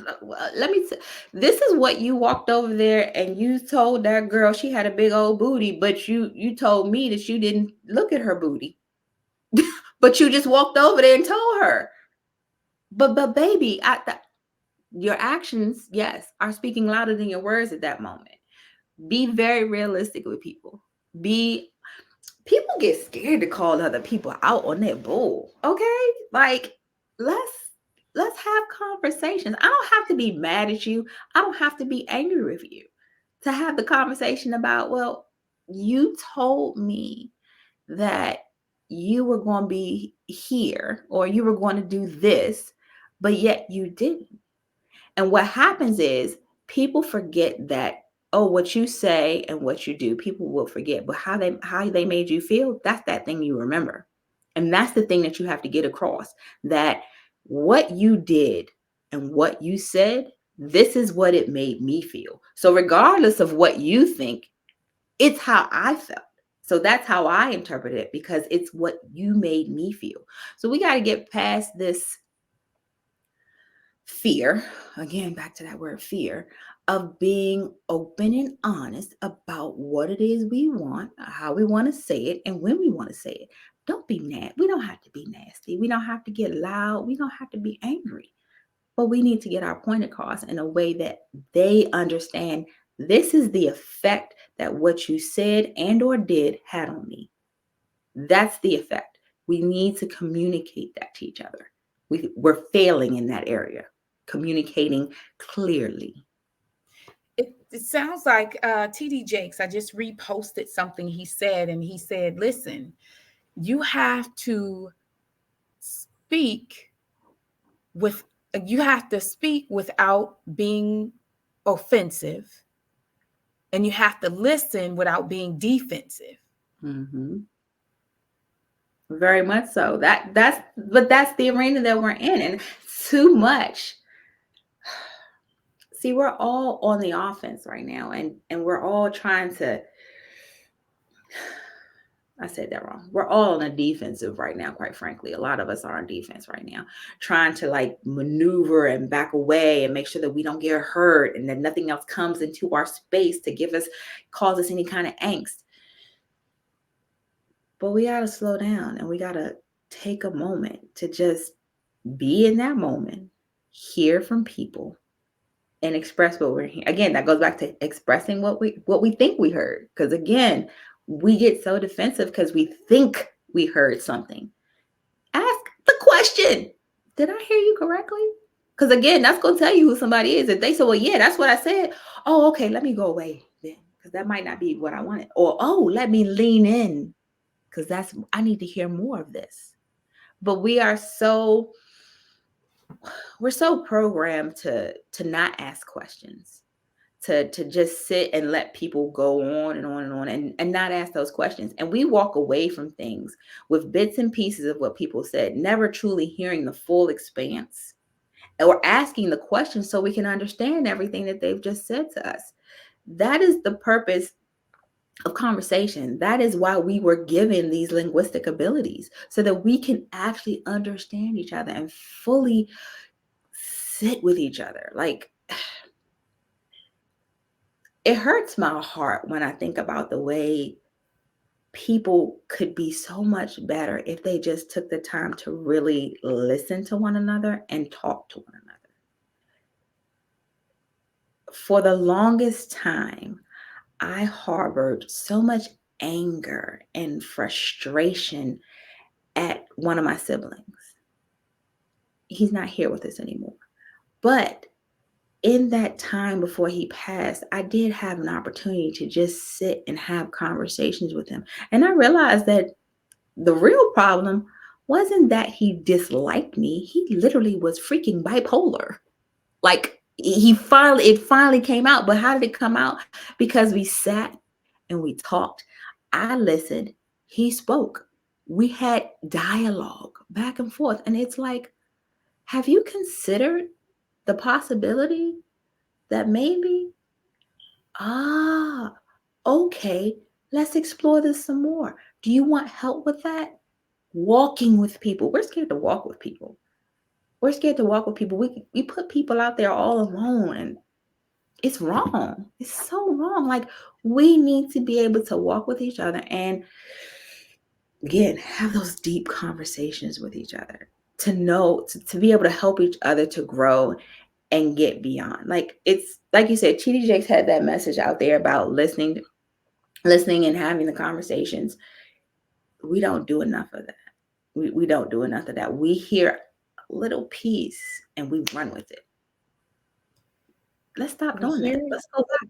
Let me. This is what you walked over there and you told that girl she had a big old booty, but you told me that you didn't look at her booty, but you just walked over there and told her. But baby, your actions, yes, are speaking louder than your words at that moment. Be very realistic with people. People get scared to call other people out on their bull. Okay, like let's have conversations. I don't have to be mad at you. I don't have to be angry with you to have the conversation about, well, you told me that you were going to be here or you were going to do this, but yet you didn't. And what happens is people forget that, oh, what you say and what you do, people will forget. But how they made you feel, that's that thing you remember. And that's the thing that you have to get across, that what you did and what you said, this is what it made me feel. So regardless of what you think, it's how I felt. So that's how I interpret it, because it's what you made me feel. So we got to get past this fear, again, back to that word fear, of being open and honest about what it is we want, how we want to say it, and when we want to say it. Don't be mad. We don't have to be nasty. We don't have to get loud. We don't have to be angry. But we need to get our point across in a way that they understand this is the effect that what you said and or did had on me. That's the effect. We need to communicate that to each other. We're failing in that area, communicating clearly. It sounds like TD Jakes. I just reposted something he said, and he said, listen, you have to speak with you have to speak without being offensive, and you have to listen without being defensive. Mm-hmm. Very much so. That's the arena that we're in, and too much. See, we're all on the offense right now, and we're all trying to. I said that wrong. We're all on a defensive right now, quite frankly. A lot of us are on defense right now, trying to like maneuver and back away and make sure that we don't get hurt and that nothing else comes into our space to cause us any kind of angst. But we got to slow down and we got to take a moment to just be in that moment, hear from people, and express what we're hearing. Again, that goes back to expressing what we think we heard. Because again, we get so defensive because we think we heard something. Ask the question. Did I hear you correctly? Because again, that's going to tell you who somebody is. If they say, well, yeah, that's what I said. Oh, okay, let me go away then. Because that might not be what I wanted. Or, oh, let me lean in. Because I need to hear more of this. But we're so programmed to not ask questions, to just sit and let people go on and on and on and not ask those questions. And we walk away from things with bits and pieces of what people said, never truly hearing the full expanse. or asking the questions so we can understand everything that they've just said to us. That is the purpose of conversation. That is why we were given these linguistic abilities, so that we can actually understand each other and fully sit with each other. Like, it hurts my heart when I think about the way people could be so much better if they just took the time to really listen to one another and talk to one another. For the longest time, I harbored so much anger and frustration at one of my siblings. He's not here with us anymore. But in that time before he passed, I did have an opportunity to just sit and have conversations with him. And I realized that the real problem wasn't that he disliked me. He literally was freaking bipolar. Like, it finally came out. But how did it come out? Because we sat and we talked. I listened. He spoke. We had dialogue back and forth. And it's like, have you considered the possibility that maybe, okay, let's explore this some more. Do you want help with that? Walking with people. We're scared to walk with people. We're scared to walk with people. We put people out there all alone, and it's wrong. It's so wrong. Like, we need to be able to walk with each other and, again, have those deep conversations with each other, to know, to be able to help each other to grow and get beyond. Like, it's like you said, TD Jakes had that message out there about listening and having the conversations. We don't do enough of that. We don't do enough of that. We hear a little piece and we run with it. Let's stop doing that. Let's go back.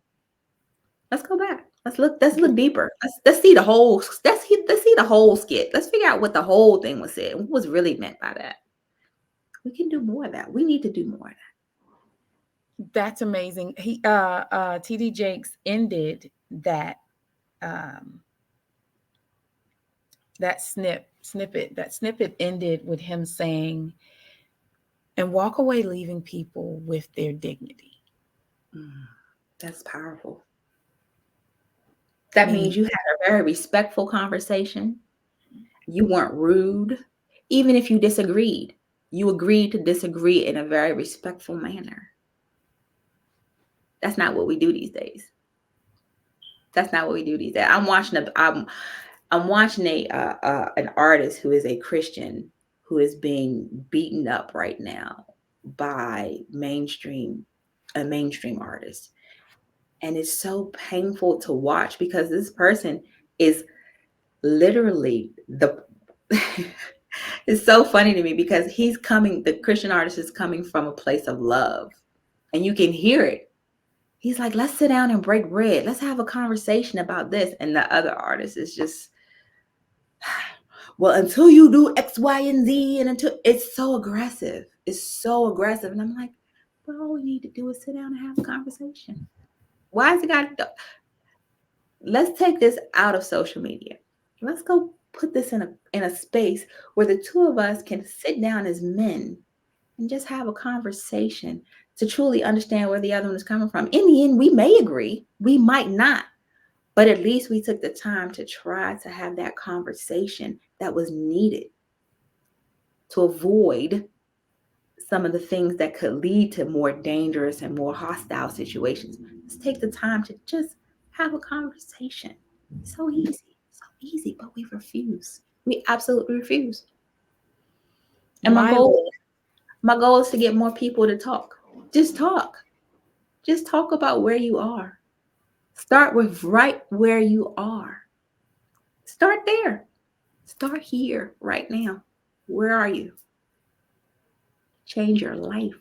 Let's go back. Let's look deeper. Let's see the whole see the whole skit. Let's figure out what the whole thing was said. What was really meant by that. We can do more of that. We need to do more of that. That's amazing. He TD Jakes ended that that snippet ended with him saying, and walk away leaving people with their dignity. That's powerful. That means you had a very respectful conversation. You weren't rude. Even if you disagreed, you agreed to disagree in a very respectful manner. That's not what we do these days. That's not what we do these days. I'm watching an artist who is a Christian who is being beaten up right now by a mainstream artist. And it's so painful to watch because this person is literally it's so funny to me because the Christian artist is coming from a place of love, and you can hear it. He's like, let's sit down and break bread. Let's have a conversation about this. And the other artist is just, well, until you do X, Y, and Z, and until it's so aggressive. It's so aggressive. And I'm like, well, all we need to do is sit down and have a conversation. Why is it got to? Let's take this out of social media. Let's go put this in a space where the two of us can sit down as men and just have a conversation to truly understand where the other one is coming from. In the end, we may agree, we might not, but at least we took the time to try to have that conversation that was needed to avoid some of the things that could lead to more dangerous and more hostile situations. Let's take the time to just have a conversation. So easy, but we refuse. We absolutely refuse. And my goal is to get more people to talk. Just talk. Just talk about where you are. Start with right where you are. Start there. Start here right now. Where are you? Change your life.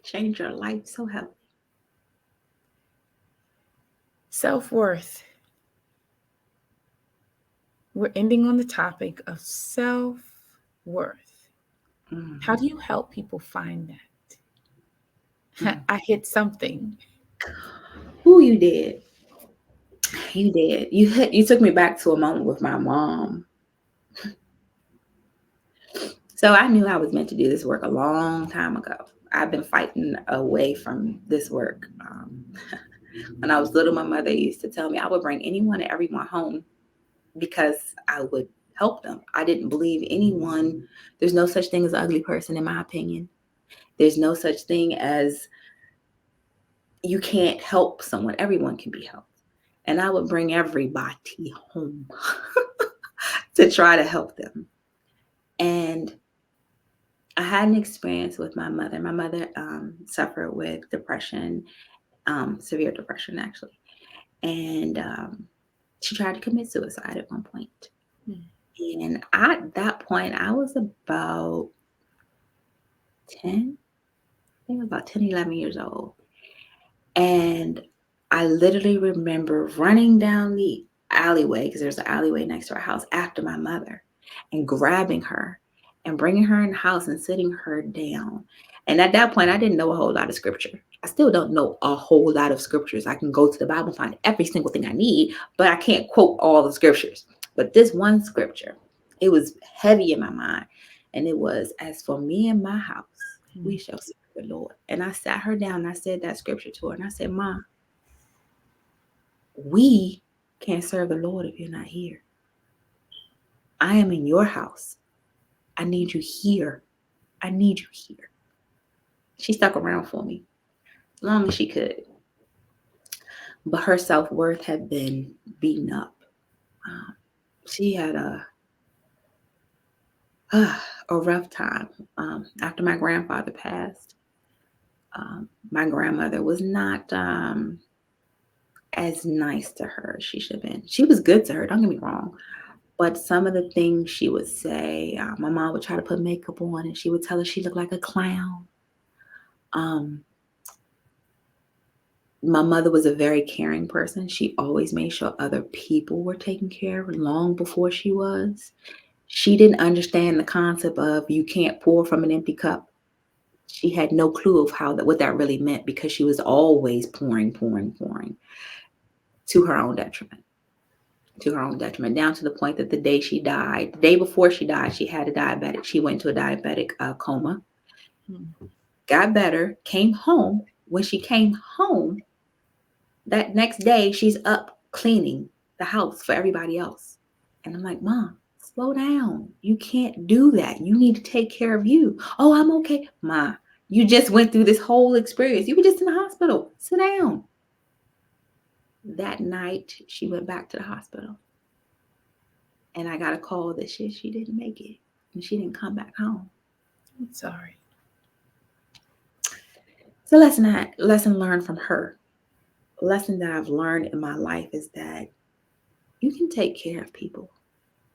Change your life so healthy. Self-worth. We're ending on the topic of self-worth. How do you help people find that? I hit something. Ooh, you did. You did. You took me back to a moment with my mom. So I knew I was meant to do this work a long time ago. I've been fighting away from this work. When I was little, my mother used to tell me I would bring anyone and everyone home because I would help them. I didn't believe anyone. There's no such thing as an ugly person, in my opinion. There's no such thing as you can't help someone. Everyone can be helped. And I would bring everybody home to try to help them. And I had an experience with my mother. My mother suffered with depression, severe depression, actually. And she tried to commit suicide at one point. And at that point, I was about 10, I think I was about 10, 11 years old. And I literally remember running down the alleyway, because there's an alleyway next to our house, after my mother, and grabbing her and bringing her in the house and sitting her down. And at that point, I didn't know a whole lot of scripture. I still don't know a whole lot of scriptures. I can go to the Bible and find every single thing I need, but I can't quote all the scriptures. But this one scripture, it was heavy in my mind. And it was, as for me and my house, we shall serve the Lord. And I sat her down and I said that scripture to her. And I said, Ma, we can't serve the Lord if you're not here. I am in your house. I need you here. I need you here. She stuck around for me as long as she could. But her self-worth had been beaten up. She had a rough time. After my grandfather passed, my grandmother was not as nice to her as she should have been. She was good to her, don't get me wrong. But some of the things she would say, my mom would try to put makeup on and she would tell her she looked like a clown. My mother was a very caring person. She always made sure other people were taken care of long before she was. She didn't understand the concept of you can't pour from an empty cup. She had no clue of what that really meant, because she was always pouring to her own detriment. Down to the point that the day before she died, she had a diabetic. She went to a diabetic coma, got better, came home. When she came home, that next day, she's up cleaning the house for everybody else. And I'm like, Mom, slow down. You can't do that. You need to take care of you. Oh, I'm okay. Ma, you just went through this whole experience. You were just in the hospital. Sit down. That night, she went back to the hospital. And I got a call that she didn't make it. And she didn't come back home. I'm sorry. So lesson learned from her. Lesson that I've learned in my life is that you can take care of people,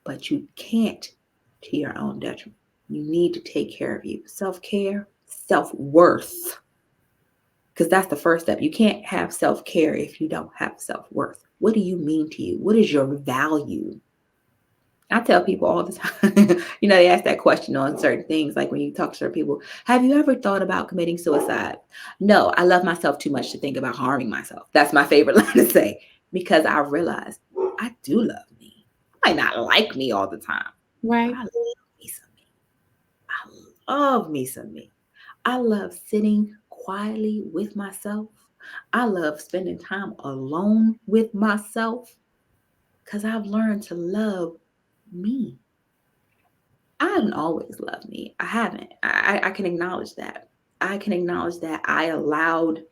but you can't to your own detriment. You need to take care of you. Self-care, self-worth. Because that's the first step. You can't have self-care if you don't have self-worth. What do you mean to you? What is your value? I tell people all the time, they ask that question on certain things, like when you talk to certain people, have you ever thought about committing suicide? No, I love myself too much to think about harming myself. That's my favorite line to say, because I realize I do love me. I might not like me all the time. Right. I love me some me. I love me some me. I love sitting quietly with myself. I love spending time alone with myself, because I've learned to love me. I haven't always loved me. I haven't. I can acknowledge that. I can acknowledge that I allowed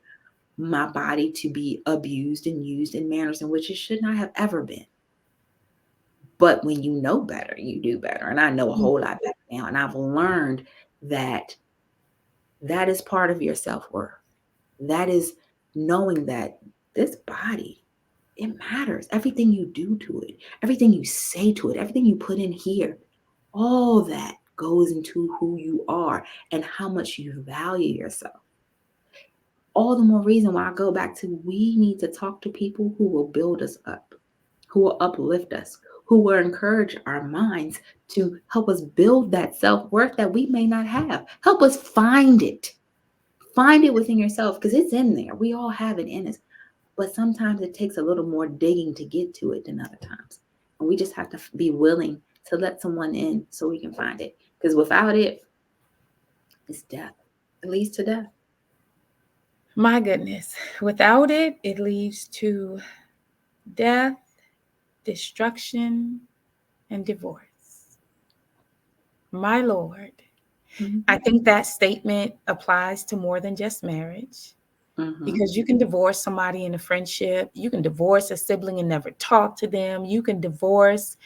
my body to be abused and used in manners in which it should not have ever been. But when you know better, you do better. And I know a whole lot better now. And I've learned that that is part of your self-worth. That is knowing that this body, it matters. Everything you do to it, everything you say to it, everything you put in here, all that goes into who you are and how much you value yourself. All the more reason why I go back to, we need to talk to people who will build us up, who will uplift us, who will encourage our minds to help us build that self-worth that we may not have. Help us find it. Find it within yourself, because it's in there. We all have it in us. But sometimes it takes a little more digging to get to it than other times. And we just have to be willing to let someone in so we can find it. Because without it, it's death. It leads to death. My goodness. Without it, it leads to death, destruction, and divorce. My Lord. I Mm-hmm. think that statement applies to more than just marriage, Mm-hmm. because you can divorce somebody in a friendship, you can divorce a sibling and never talk to them, you can divorce,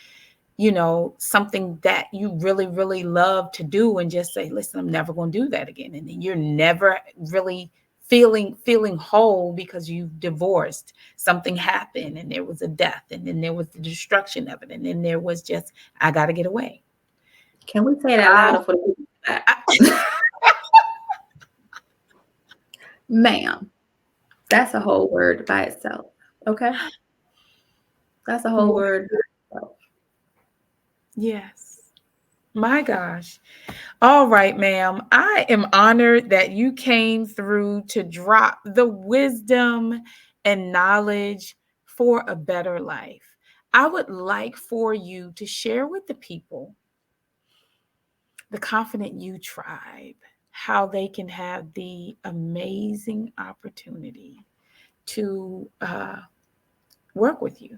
something that you really, really love to do and just say, listen, I'm never going to do that again. And then you're never really feeling whole because you've divorced. Something happened and there was a death, and then there was the destruction of it. And then there was just, I got to get away. Can we say that I, louder for the I, people? Ma'am, that's a whole word by itself. Okay? That's a whole boy, word by itself. yes. My gosh. All right, ma'am. I am honored that you came through to drop the wisdom and knowledge for a better life. I would like for you to share with the people, the Confident You tribe, how they can have the amazing opportunity to work with you.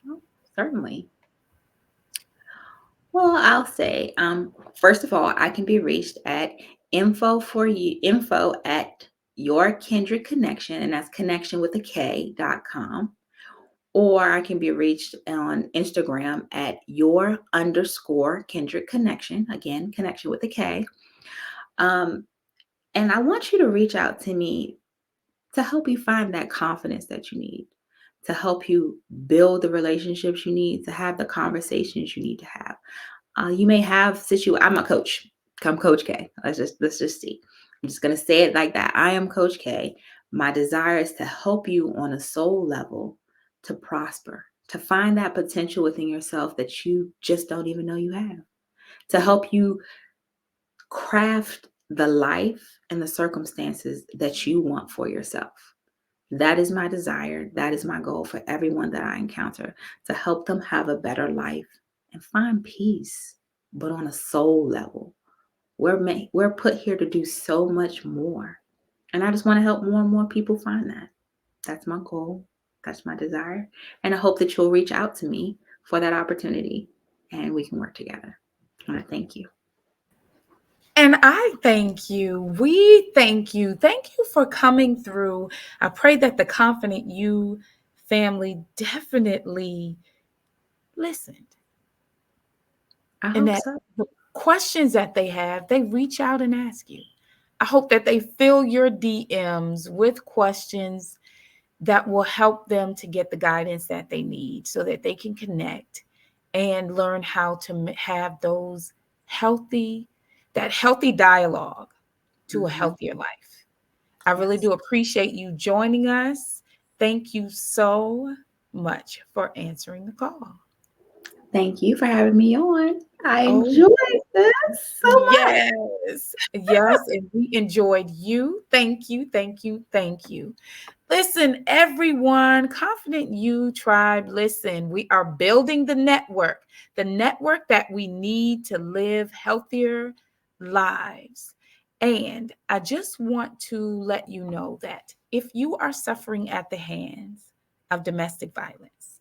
Oh, certainly. Well, I'll say, first of all, I can be reached at info at your kindred connection, and that's connection with a K.com. Or I can be reached on Instagram at your underscore kindred connection. Again, connection with a K. Um, and I want you to reach out to me to help you find that confidence that you need, to help you build the relationships you need, to have the conversations you need to have. You may have I'm a coach. Come Coach K. Let's just see. I'm just gonna say it like that. I am Coach K. My desire is to help you on a soul level to prosper, to find that potential within yourself that you just don't even know you have, to help you craft the life and the circumstances that you want for yourself. That is my desire. That is my goal for everyone that I encounter, to help them have a better life and find peace, but on a soul level. We're put here to do so much more. And I just want to help more and more people find that. That's my goal. That's my desire. And I hope that you'll reach out to me for that opportunity and we can work together. And I thank you. And I thank you. We thank you. Thank you for coming through. I pray that the Confident You family definitely listened, I and hope that so. the questions that they have, they reach out and ask you. I hope that they fill your DMs with questions that will help them to get the guidance that they need so that they can connect and learn how to have healthy, that healthy dialogue to a Mhm. healthier life. I really Yes. do appreciate you joining us. Thank you so much for answering the call. Thank you for having me on. I Oh, enjoyed this so much. yes. Yes. And we enjoyed you. Thank you. Thank you. Thank you. Listen, everyone, Confident You Tribe, listen, we are building the network that we need to live healthier lives. And I just want to let you know that if you are suffering at the hands of domestic violence,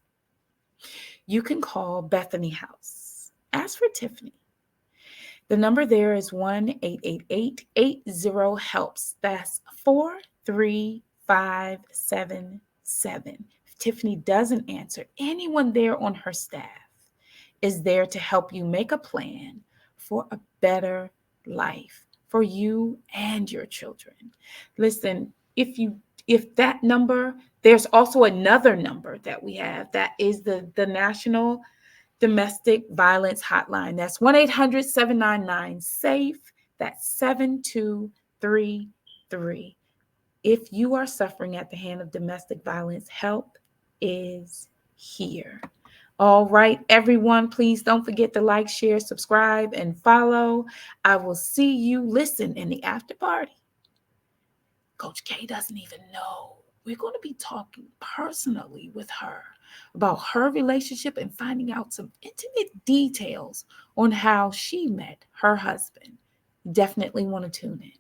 you can call Bethany House. Ask for Tiffany. The number there is 1-888-80-HELPS. That's 43577. If Tiffany doesn't answer, anyone there on her staff is there to help you make a plan for a better life for you and your children. Listen, if that number, there's also another number that we have that is the National Domestic Violence Hotline. That's 1-800-799-SAFE. That's 7233. If you are suffering at the hand of domestic violence, help is here. All right, everyone, please don't forget to like, share, subscribe, and follow. I will see you, listen, in the after party. Coach K doesn't even know. We're going to be talking personally with her about her relationship and finding out some intimate details on how she met her husband. You definitely want to tune in.